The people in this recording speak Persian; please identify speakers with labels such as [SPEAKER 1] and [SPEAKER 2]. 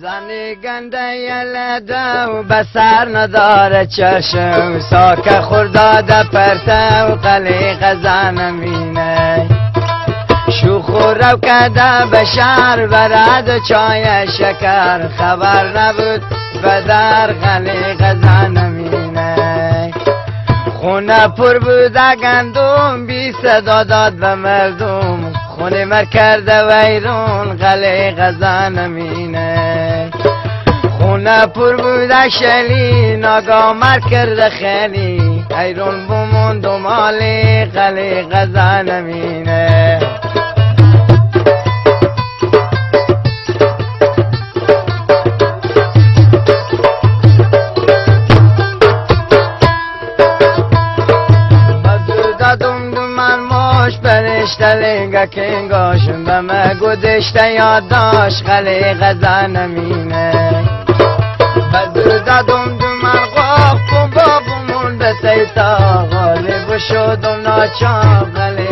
[SPEAKER 1] زنی گنده یلده و بسر نداره چشم ساک خورداده پرته و قلیق زنمینه شوخ و رو کده به شهر برد و چای شکر خبر نبود به در قلیق زنمینه خونه پر بوده گندم بی صدا داد به مردم خونه مر کرده ویرون قلیق زنمینه خونه پر بوده شلی ناگاه مر کرده خیلی ایرون بموند و مالی قلیق زنمینه اشتلنگا کنگاشم به مگو دشته یاد داشت قلیق زنمینه بدرده دم من قاق و بابمون به سیتا غالب شدم ناچار قلیق